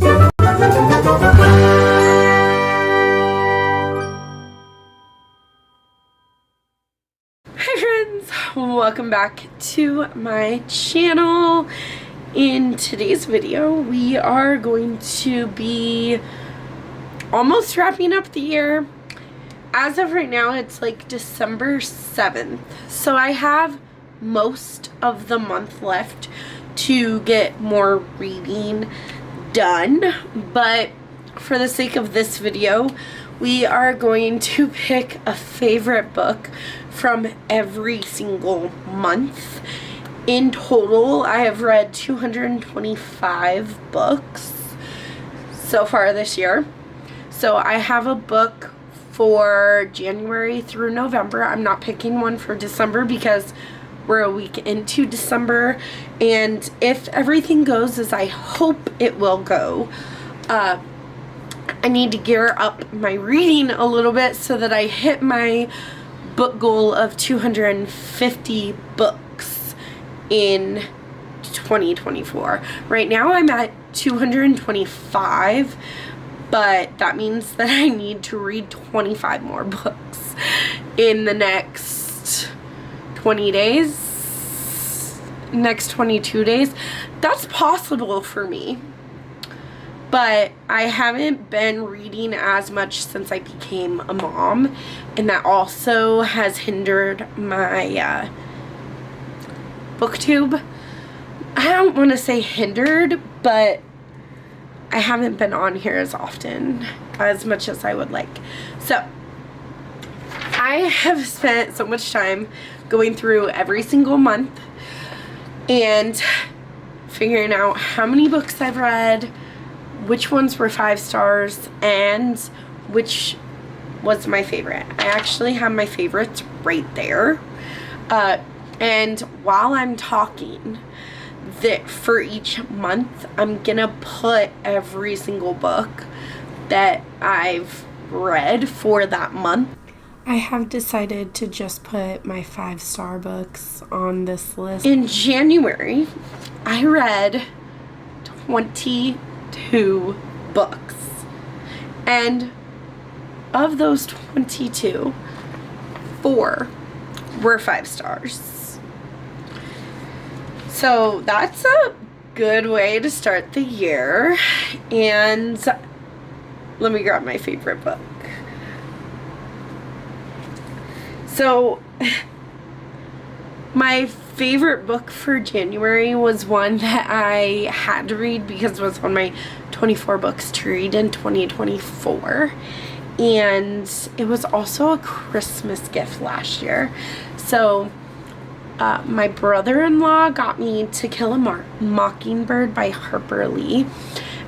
Hi friends, welcome back to my channel. In today's video, we are going to be almost wrapping up the year. As of right now, it's like December 7th, so I have most of the month left to get more reading done, but for the sake of this video, we are going to pick a favorite book from every single month. In total, I have read 225 books so far this year. So I have a book for January through November. I'm not picking one for December because we're a week into December, and if everything goes as I hope it will go, I need to gear up my reading a little bit so that I hit my book goal of 250 books in 2024. Right now I'm at 225, but that means that I need to read 25 more books in the next 20 days, next 22 days. That's possible for me, but I haven't been reading as much since I became a mom, and that also has hindered my booktube. I don't want to say hindered, but I haven't been on here as often, as much as I would like. So I have spent so much time going through every single month and figuring out how many books I've read, which ones were 5 stars, and which was my favorite. I actually have my favorites right there. And while I'm talking, that for each month, I'm gonna put every single book that I've read for that month. I have decided to just put my 5-star books on this list. In January, I read 22 books, and of those 22, 4 were 5 stars. So that's a good way to start the year. And let me grab my favorite book. So my favorite book for January was one that I had to read because it was one of my 24 books to read in 2024, and it was also a Christmas gift last year. So my brother-in-law got me To Kill a Mockingbird by Harper Lee.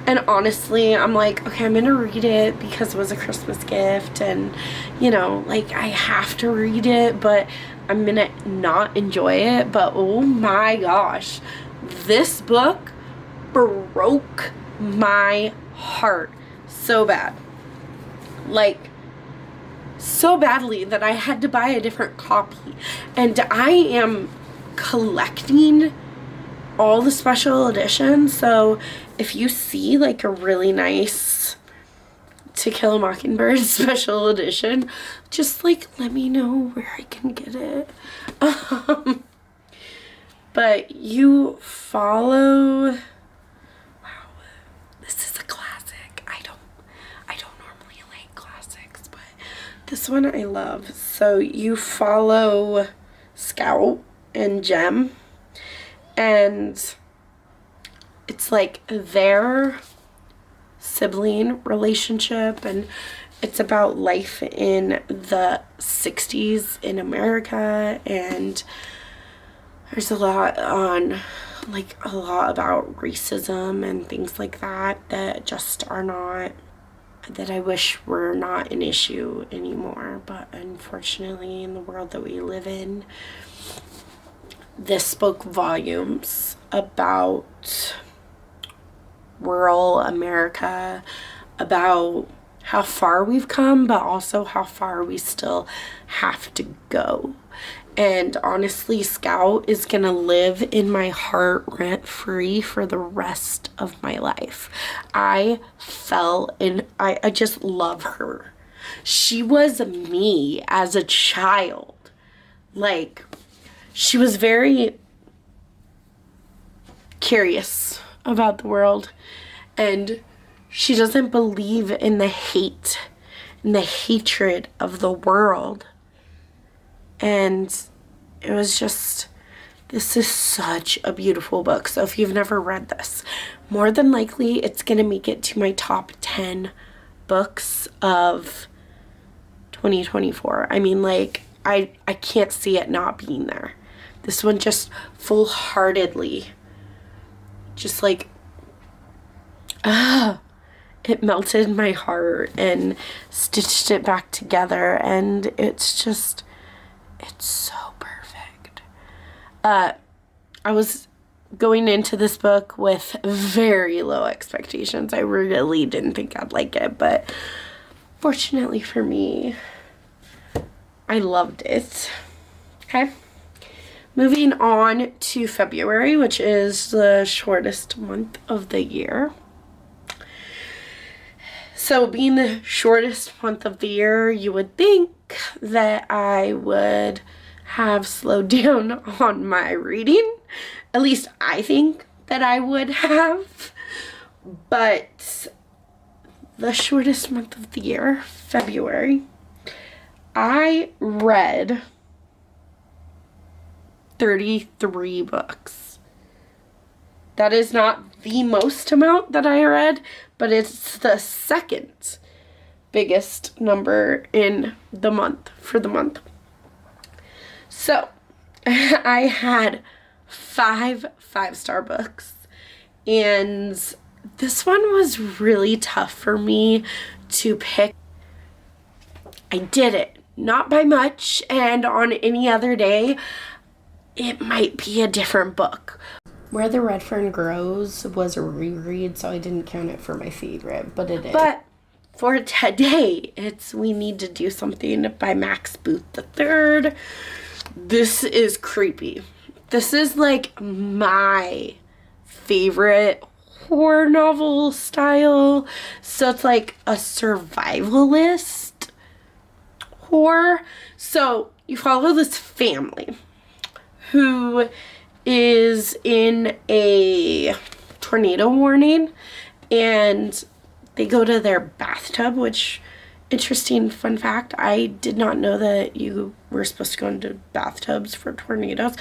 And honestly, I'm like, okay, I'm gonna read it because it was a Christmas gift, and you know, like, I have to read it, but I'm gonna not enjoy it. But oh my gosh, this book broke my heart so bad. Like, so badly that I had to buy a different copy. And I am collecting all the special editions, so if you see like a really nice To Kill a Mockingbird special edition, just like let me know where I can get it. But you follow, wow, this is a classic. I don't normally like classics, but this one I love. So you follow Scout and Jem, and it's like their sibling relationship, and it's about life in the 60s in America, and there's a lot about racism and things like that just are not, that I wish were not an issue anymore. But unfortunately, in the world that we live in, this spoke volumes about rural America, about how far we've come, but also how far we still have to go. And honestly, Scout is gonna live in my heart rent-free for the rest of my life. I just love her. She was me as a child. Like, she was very curious about the world, and she doesn't believe in the hate and the hatred of the world. And it was just, this is such a beautiful book. So if you've never read this, more than likely it's gonna make it to my top 10 books of 2024. I mean, like, I can't see it not being there. This one just full-heartedly, just like, it melted my heart and stitched it back together, and it's just, it's so perfect. I was going into this book with very low expectations. I really didn't think I'd like it, but fortunately for me, I loved it. Okay. Moving on to February, which is the shortest month of the year. So being the shortest month of the year, you would think that I would have slowed down on my reading. At least I think that I would have. But the shortest month of the year, February, I read 33 books. That is not the most amount that I read, but it's the second biggest number in the month, for the month. So, I had 5 5-star books, and this one was really tough for me to pick. I did it, not by much, and on any other day, it might be a different book. Where the Red Fern Grows was a reread, so I didn't count it for my favorite, but it is. But for today, it's We Need to Do Something by Max Booth III. This is creepy. This is like my favorite horror novel style. So it's like a survivalist horror. So you follow this family who is in a tornado warning, and they go to their bathtub, which, interesting fun fact, I did not know that you were supposed to go into bathtubs for tornadoes.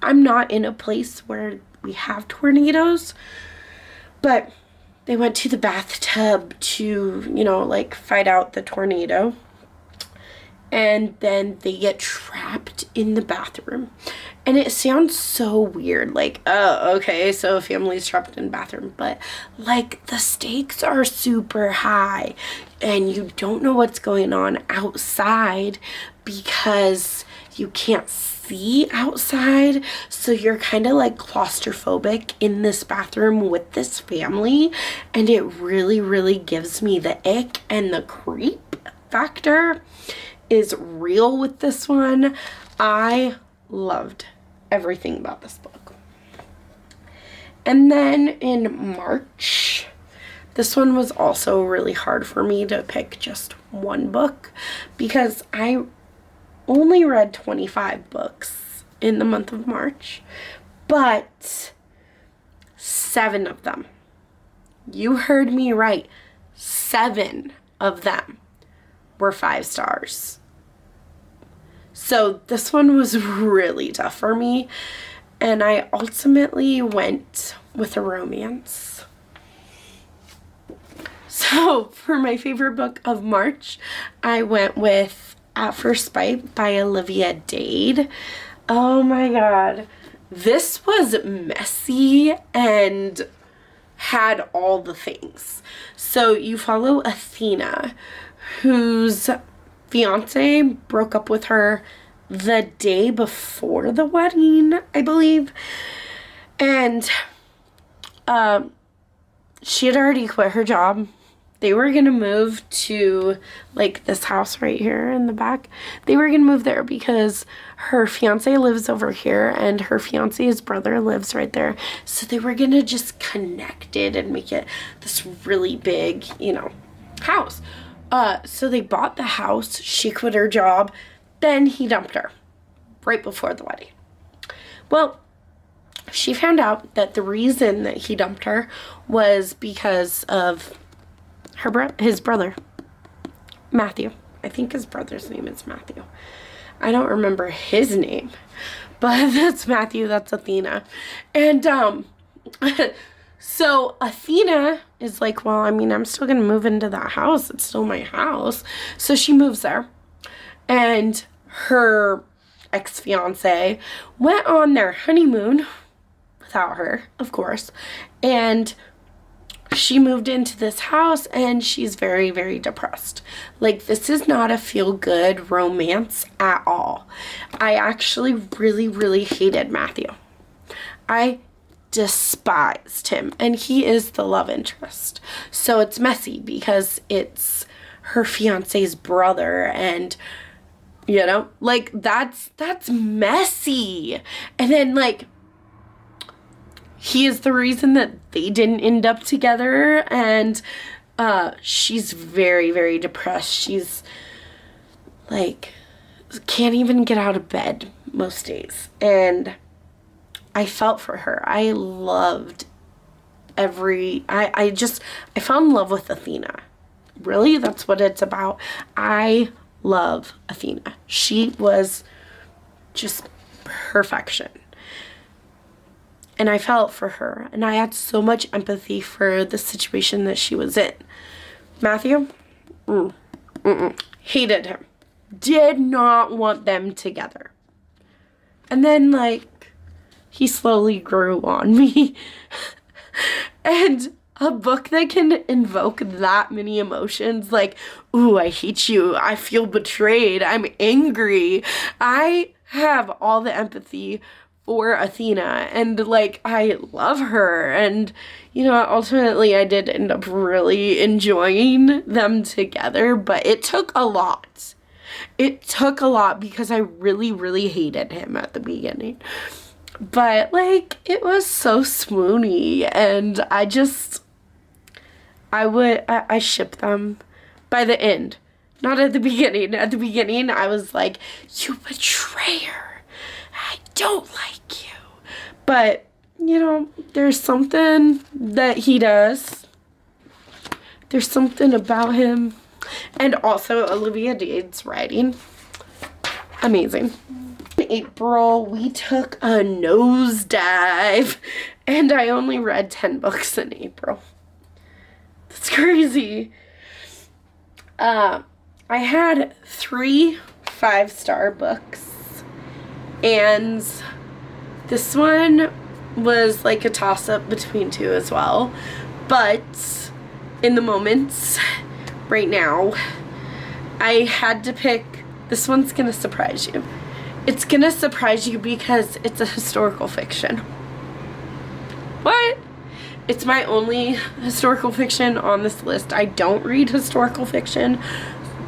I'm not in a place where we have tornadoes, but they went to the bathtub to, you know, like, fight out the tornado. And then they get trapped in the bathroom. And it sounds so weird, like, oh, okay, so a family's trapped in the bathroom. But, like, the stakes are super high. And you don't know what's going on outside because you can't see outside. So you're kind of, like, claustrophobic in this bathroom with this family. And it really, really gives me the ick, and the creep factor is real with this one. I loved everything about this book. And then in March, this one was also really hard for me to pick just one book because I only read 25 books in the month of March, but 7 of them, you heard me right, 7 of them were 5 stars. So this one was really tough for me, and I ultimately went with a romance. So for my favorite book of March, I went with At First Bite by Olivia Dade. Oh my god. This was messy and had all the things. So you follow Athena, whose fiance broke up with her the day before the wedding, I believe. And she had already quit her job they were gonna move to like this house right here in the back. They were gonna move there because her fiance lives over here and her fiance's brother lives right there. So they were gonna just connect it and make it this really big, you know, house. So they bought the house. She quit her job. Then he dumped her right before the wedding. Well, she found out that the reason that he dumped her was because of his brother, Matthew. I think his brother's name is Matthew. I don't remember his name, but that's Matthew, that's Athena. And so Athena is like, well, I mean, I'm still gonna move into that house. It's still my house. So she moves there. And her ex-fiance went on their honeymoon without her, of course. And she moved into this house and she's very, very depressed. Like, this is not a feel-good romance at all. I actually really, really hated Matthew. I despised him, and he is the love interest. So it's messy because it's her fiance's brother, and you know, like, that's messy. And then, like, he is the reason that they didn't end up together, and she's very, very depressed. She's like, can't even get out of bed most days. And I felt for her. I loved I fell in love with Athena. Really, that's what it's about. I love Athena. She was just perfection. And I felt for her. And I had so much empathy for the situation that she was in. Matthew? Hated him. Did not want them together. And then, like, he slowly grew on me. And a book that can invoke that many emotions, like, ooh, I hate you, I feel betrayed, I'm angry. I have all the empathy for Athena, and, like, I love her. And, you know, ultimately I did end up really enjoying them together, but it took a lot. It took a lot because I really, really hated him at the beginning. But, like, it was so swoony, and I ship them by the end. Not at the beginning. At the beginning, I was like, you betrayer. I don't like you. But, you know, there's something that he does. There's something about him. And also, Olivia Dade's writing. Amazing. In April, we took a nosedive, and I only read 10 books in April. That's crazy. I had 3 5-star books, and this one was like a toss-up between 2 as well. But in the moments right now, I had to pick. This one's gonna surprise you. It's gonna surprise you because it's a historical fiction. What? It's my only historical fiction on this list. I don't read historical fiction,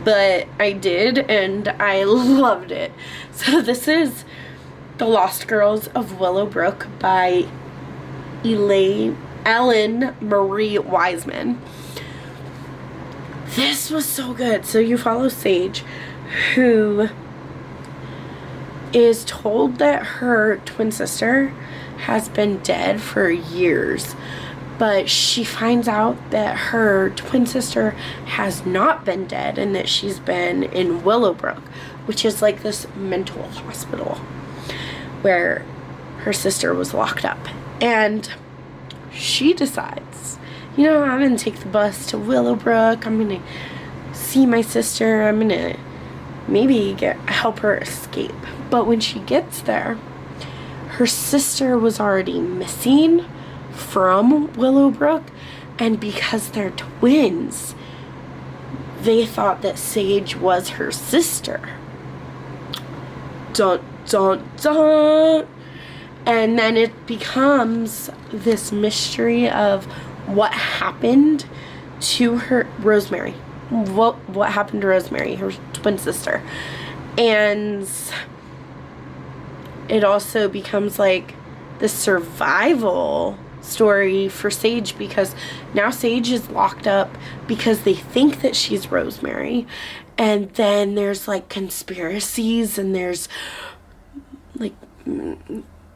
but I did, and I loved it. So this is The Lost Girls of Willowbrook by Ellen Marie Wiseman. This was so good. So you follow Sage, who is told that her twin sister has been dead for years, but she finds out that her twin sister has not been dead and that she's been in Willowbrook, which is like this mental hospital where her sister was locked up. And she decides, you know, I'm gonna take the bus to Willowbrook, I'm gonna see my sister, I'm gonna maybe help her escape. But when she gets there, her sister was already missing from Willowbrook, and because they're twins, they thought that Sage was her sister. Dun dun dun. And then it becomes this mystery of what happened to her, Rosemary. What happened to Rosemary, her twin sister. And it also becomes like the survival story for Sage, because now Sage is locked up because they think that she's Rosemary, and then there's like conspiracies and there's like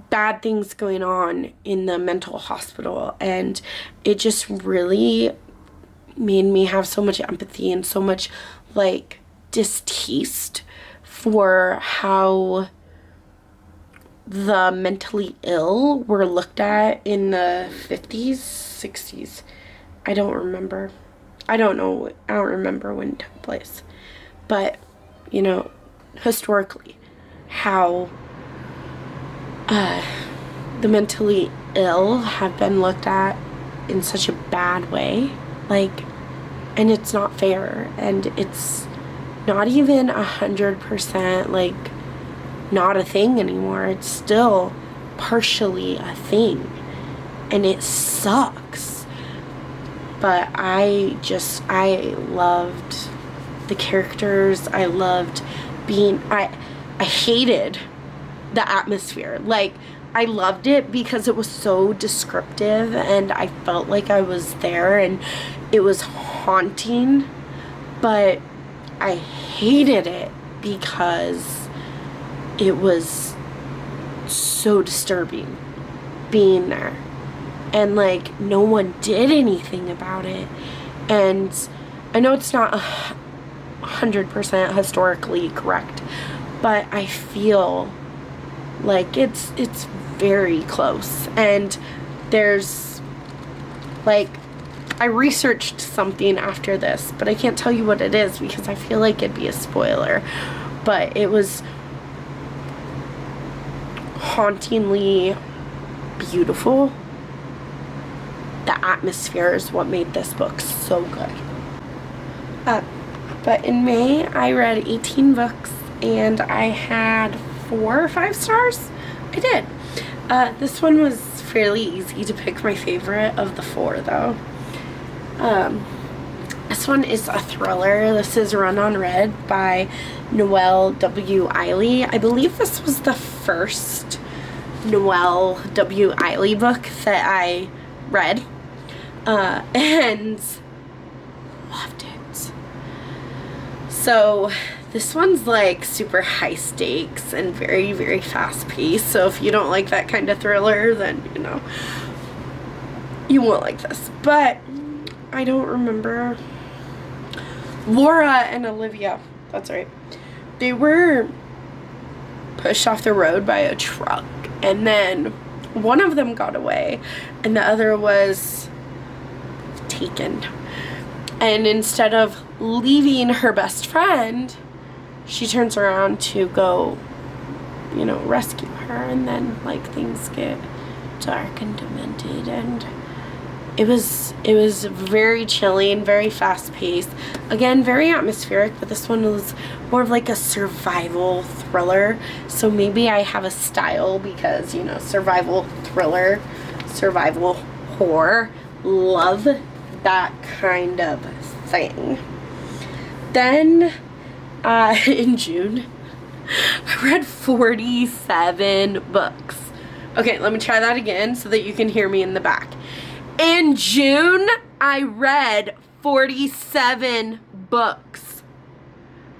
bad things going on in the mental hospital, and it just really made me have so much empathy and so much like distaste for how the mentally ill were looked at in the 50s, 60s. I don't remember. I don't remember when it took place. But, you know, historically, how the mentally ill have been looked at in such a bad way. Like, and it's not fair. And it's not even 100% like not a thing anymore. It's still partially a thing, and it sucks. But I loved the characters. I loved being, I hated the atmosphere. Like, I loved it because it was so descriptive, and I felt like I was there, and it was haunting. But I hated it because it was so disturbing being there, and like no one did anything about it. And I know it's not 100% historically correct, but I feel like it's very close. And there's like, I researched something after this, but I can't tell you what it is because I feel like it'd be a spoiler. But it was hauntingly beautiful. The atmosphere is what made this book so good. But in May, I read 18 books, and I had 4 or 5 stars. I did. This one was fairly easy to pick my favorite of the 4, though. This one is a thriller. This is Run on Red by Noelle W. Iley. I believe this was the first Noelle W. Iley book that I read, and loved it. So this one's like super high stakes and very, very fast paced. So if you don't like that kind of thriller, then, you know, you won't like this. But I don't remember. Laura and Olivia, that's right. They were pushed off the road by a truck, and then one of them got away and the other was taken. And instead of leaving her best friend, she turns around to go, you know, rescue her, and then like things get dark and demented, and it was very chilling, very fast paced, again very atmospheric, but this one was more of like a survival thriller. So maybe I have a style because, you know, survival thriller, survival horror, love that kind of thing. Then in June, I read 47 books. Okay, let me try that again so that you can hear me in the back. In June, I read 47 books.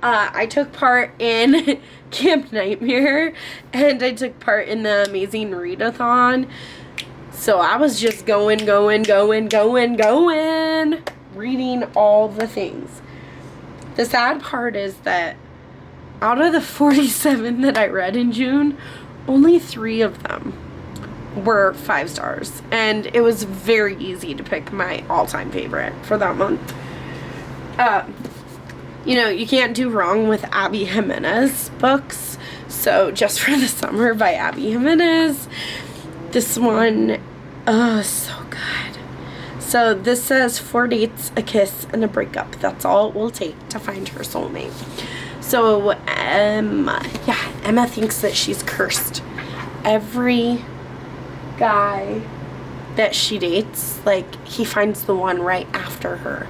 I took part in Camp Nightmare, and I took part in the Amazing Readathon. So I was just going, reading all the things. The sad part is that out of the 47 that I read in June, only 3 of them were 5 stars, and it was very easy to pick my all-time favorite for that month. You know, you can't do wrong with Abby Jimenez books. So Just for the Summer by Abby Jimenez. This one, oh, so good. So this says 4 dates, a kiss, and a breakup. That's all it will take to find her soulmate. So Emma thinks that she's cursed. Every guy that she dates, like, he finds the one right after her.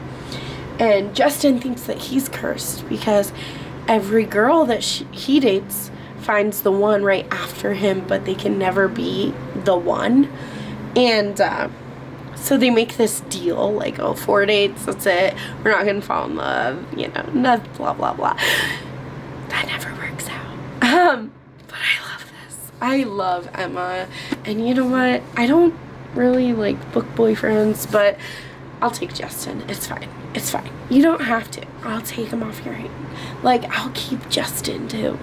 And Justin thinks that he's cursed because every girl that he dates finds the one right after him, but they can never be the one. And so they make this deal, like, oh, 4 dates, that's it. We're not going to fall in love, you know, blah, blah, blah. That never works out. But I love this. I love Emma. And you know what? I don't really like book boyfriends, but I'll take Justin. It's fine. It's fine. You don't have to. I'll take him off your hand. Like, I'll keep Justin too.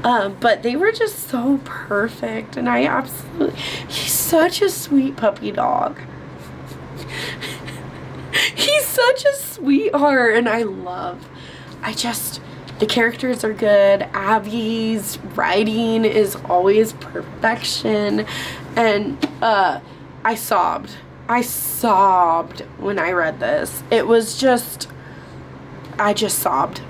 But they were just so perfect, and I absolutely, he's such a sweet puppy dog. He's such a sweetheart, and the characters are good. Abby's writing is always perfection, and I sobbed when I read this. It was just, I just sobbed.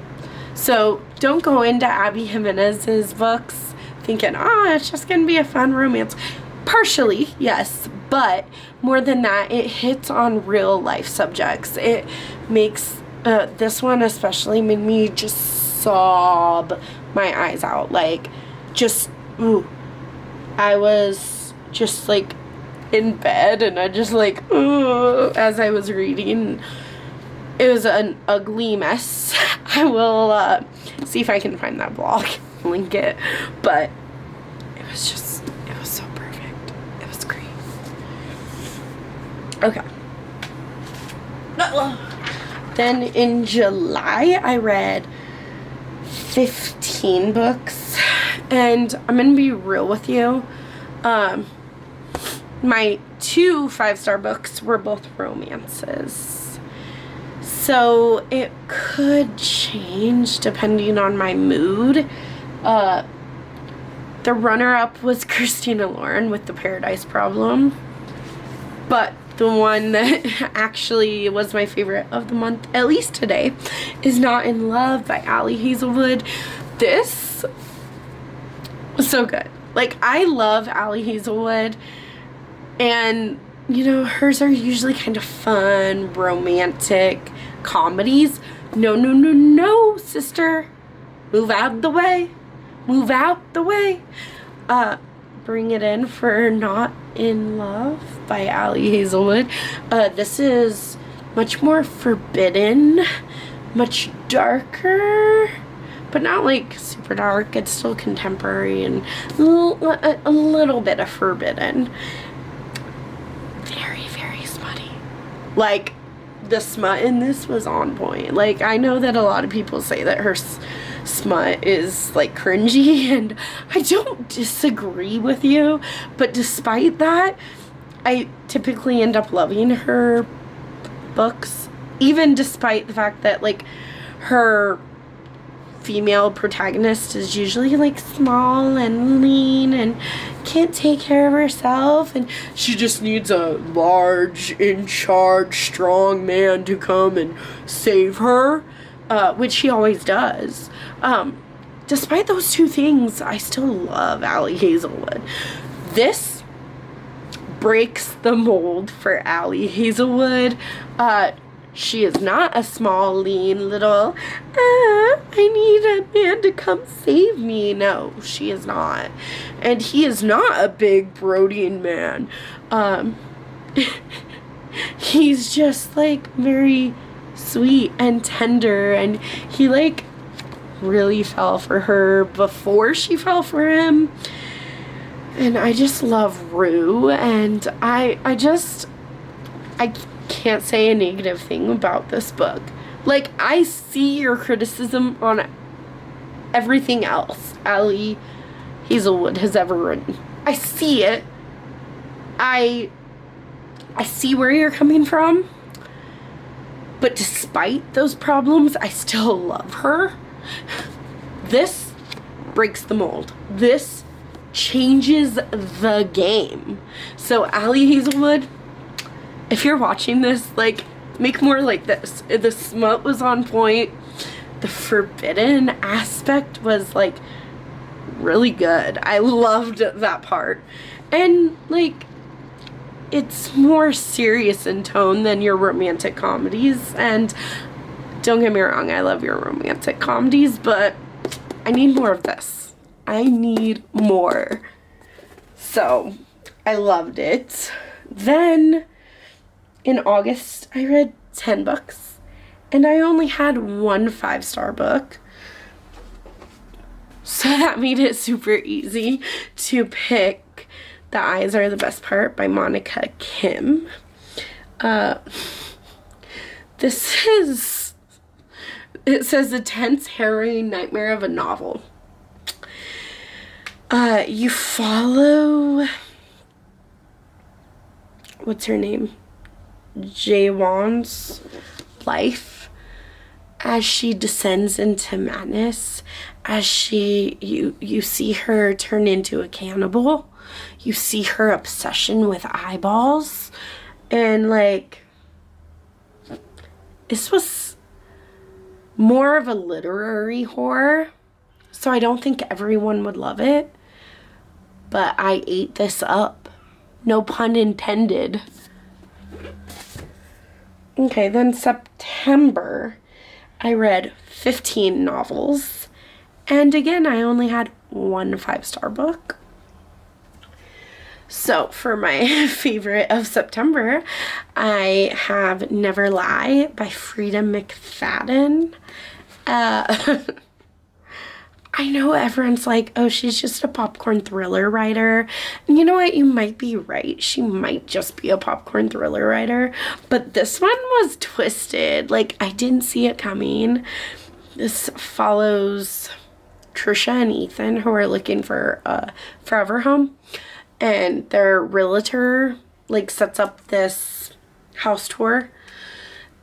So don't go into Abby Jimenez's books thinking, it's just gonna be a fun romance. Partially, yes, but more than that, it hits on real life subjects. It makes, this one especially made me just sob my eyes out. Like, just, ooh. I was just like in bed, and I just like, ooh, as I was reading. It was an ugly mess. I will see if I can find that blog, link it, but it was so perfect. It was great. Okay. Then in July, I read 15 books, and I'm gonna be real with you. My 2 5-star books were both romances. So it could change depending on my mood. The runner-up was Christina Lauren with The Paradise Problem. But the one that actually was my favorite of the month, at least today, is Not in Love by Ali Hazelwood. This was so good. Like, I love Ali Hazelwood, and you know, hers are usually kind of fun, romantic comedies. No, sister. Move out the way. Move out the way. Bring it in for Not in Love by Ali Hazelwood. This is much more forbidden, much darker, but not like super dark. It's still contemporary and a little bit of forbidden. Very, very smutty. Like, the smut in this was on point. Like, I know that a lot of people say that her smut is like cringy, and I don't disagree with you, but despite that, I typically end up loving her books, even despite the fact that, like, her female protagonist is usually like small and lean and can't take care of herself, and she just needs a large, in charge, strong man to come and save her, which he always does. Despite those 2 things, I still love Ali Hazelwood. This breaks the mold for Ali Hazelwood. She is not a small, lean, little, I need a man to come save me. No, she is not. And he is not a big, brooding man. He's just, like, very sweet and tender, and he, like, really fell for her before she fell for him. And I just love Rue, and I can't say a negative thing about this book. Like, I see your criticism on everything else Ali Hazelwood has ever written. I see it. I see where you're coming from. But despite those problems, I still love her. This breaks the mold. This changes the game. So Ali Hazelwood, if you're watching this, like, make more like this. The smut was on point. The forbidden aspect was, like, really good. I loved that part. And, like, it's more serious in tone than your romantic comedies. And don't get me wrong, I love your romantic comedies, but I need more of this. I need more. So I loved it. Then in August, I read 10 books, and I only had one 5-star book. So that made it super easy to pick The Eyes Are the Best Part by Monica Kim. This is, it says, a tense, harrowing nightmare of a novel. You follow, what's her name? Jaewon's life as she descends into madness, as you see her turn into a cannibal, you see her obsession with eyeballs, and like, this was more of a literary horror, so I don't think everyone would love it, but I ate this up. No pun intended. Okay, then September, I read 15 novels, and again, I only had one 5-star book. So for my favorite of September, I have Never Lie by Frida McFadden. I know everyone's like, oh, she's just a popcorn thriller writer. And you know what? You might be right. She might just be a popcorn thriller writer. But this one was twisted. Like, I didn't see it coming. This follows Trisha and Ethan, who are looking for a forever home. And their realtor, like, sets up this house tour.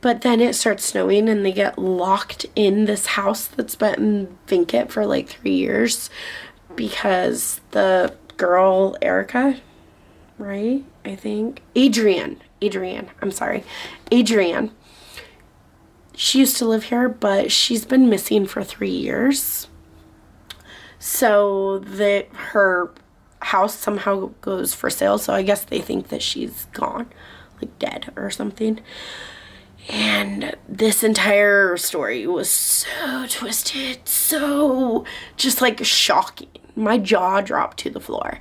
But then it starts snowing and they get locked in this house that's been vacant for like 3 years because the girl, Erica, right? I think. Adrienne. I'm sorry. Adrienne. She used to live here, but she's been missing for 3 years. So her house somehow goes for sale. So I guess they think that she's gone, like dead or something. And this entire story was so twisted, so just like shocking. My jaw dropped to the floor.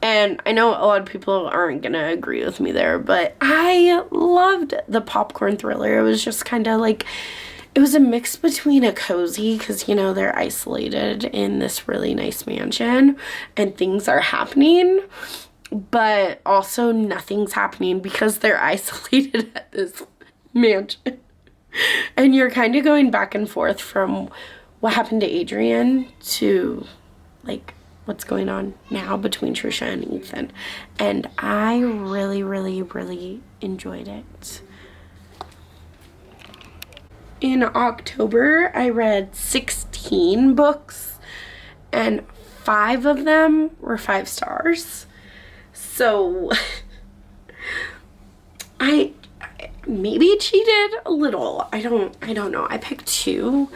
And I know a lot of people aren't going to agree with me there, but I loved the popcorn thriller. It was just kind of like, it was a mix between a cozy, because, you know, they're isolated in this really nice mansion and things are happening, but also nothing's happening because they're isolated at this mansion. And you're kind of going back and forth from what happened to Adrienne to like what's going on now between Trisha and Ethan. And I really, really, really enjoyed it. In October, I read 16 books, and 5 of them were 5 stars. So I maybe cheated a little. I don't know. I picked 2,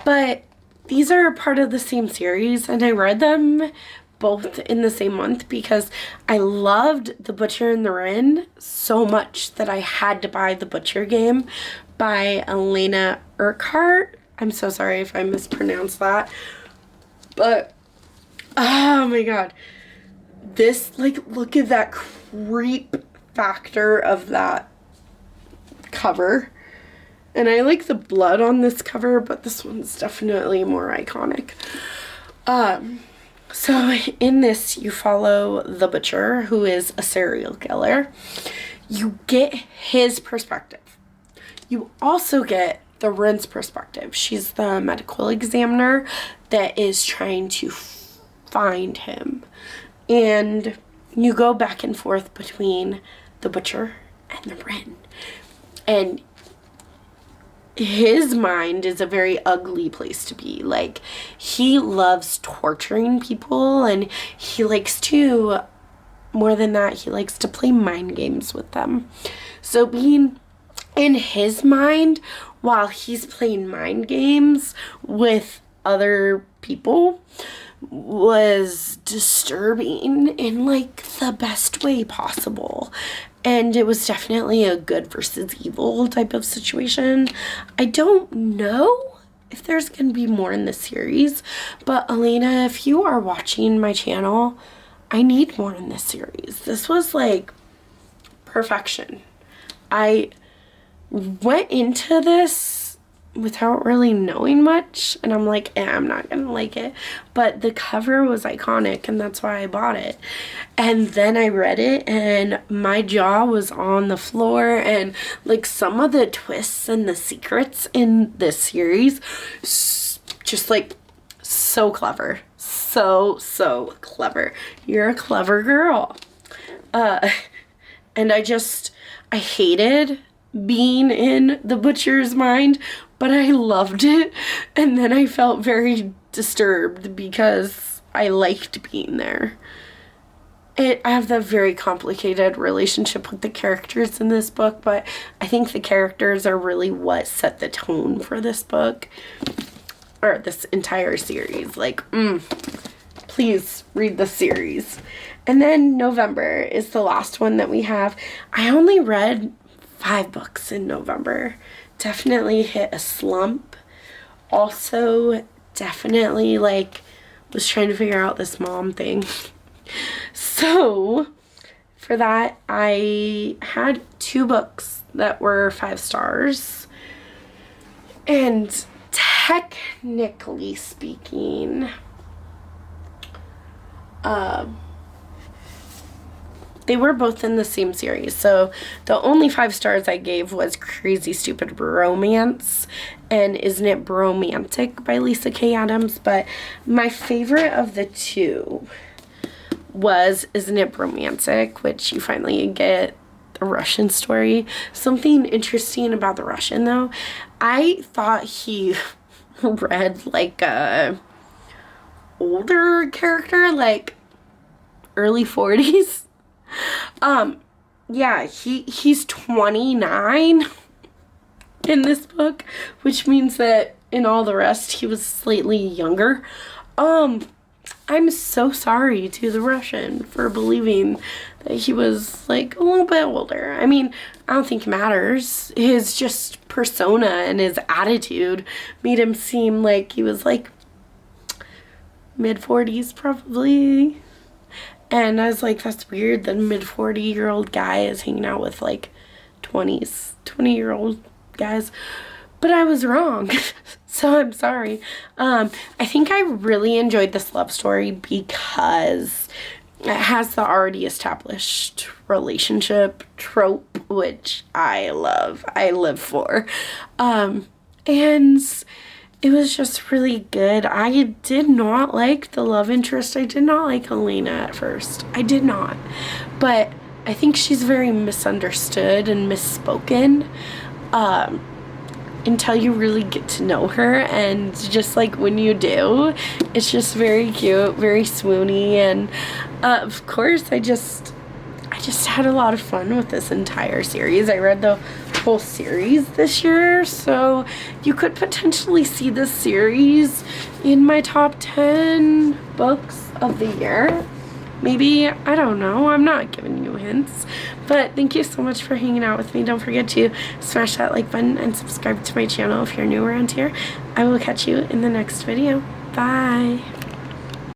but these are part of the same series, and I read them both in the same month because I loved The Butcher and the Wren so much that I had to buy The Butcher Game by Elena Urquhart. I'm so sorry if I mispronounced that, but oh my god, this, like, look at that creep factor of that cover. And I like the blood on this cover, but this one's definitely more iconic. So in this, you follow the butcher, who is a serial killer. You get his perspective. You also get the Wren's perspective. She's the medical examiner that is trying to find him. And you go back and forth between the butcher and the Wren. And his mind is a very ugly place to be. Like, he loves torturing people, and he likes to, more than that, he likes to play mind games with them. So being in his mind while he's playing mind games with other people was disturbing in like the best way possible. And it was definitely a good versus evil type of situation. I don't know if there's gonna be more in the series, but Elena, if you are watching my channel, I need more in this series. This was like perfection. I went into this without really knowing much, and I'm like, I'm not gonna like it, but the cover was iconic and that's why I bought it. And then I read it and my jaw was on the floor, and like some of the twists and the secrets in this series, just like so clever, so clever. You're a clever girl. And I hated being in the butcher's mind, but I loved it. And then I felt very disturbed because I liked being there. I have a very complicated relationship with the characters in this book, but I think the characters are really what set the tone for this book, or this entire series. Like, please read the series. And then November is the last one that we have. I only read 5 books in November. Definitely hit a slump. Also, definitely like was trying to figure out this mom thing. So for that, I had 2 books that were 5 stars. And technically speaking, they were both in the same series. So the only 5 stars I gave was Crazy Stupid Romance and Isn't It Bromantic by Lisa K. Adams. But my favorite of the 2 was Isn't It Bromantic, which you finally get a Russian story. Something interesting about the Russian, though, I thought he read like a older character, like early 40s. Yeah, he's 29 in this book, which means that in all the rest he was slightly younger. I'm so sorry to the Russian for believing that he was like a little bit older. I mean, I don't think it matters. His just persona and his attitude made him seem like he was like mid-40s probably. And I was like, that's weird that a mid-40-year-old guy is hanging out with like 20-year-old guys. But I was wrong. So I'm sorry. I think I really enjoyed this love story because it has the already established relationship trope, which I love. I live for. And it was just really good. I did not like the love interest. I did not like Elena at first. I did not. But I think she's very misunderstood and misspoken until you really get to know her. And just like when you do, it's just very cute, very swoony. And of course, I just had a lot of fun with this entire series. I read the whole series this year, so you could potentially see this series in my top 10 books of the year. Maybe, I don't know, I'm not giving you hints. But thank you so much for hanging out with me. Don't forget to smash that like button and subscribe to my channel if you're new around here. I will catch you in the next video. Bye.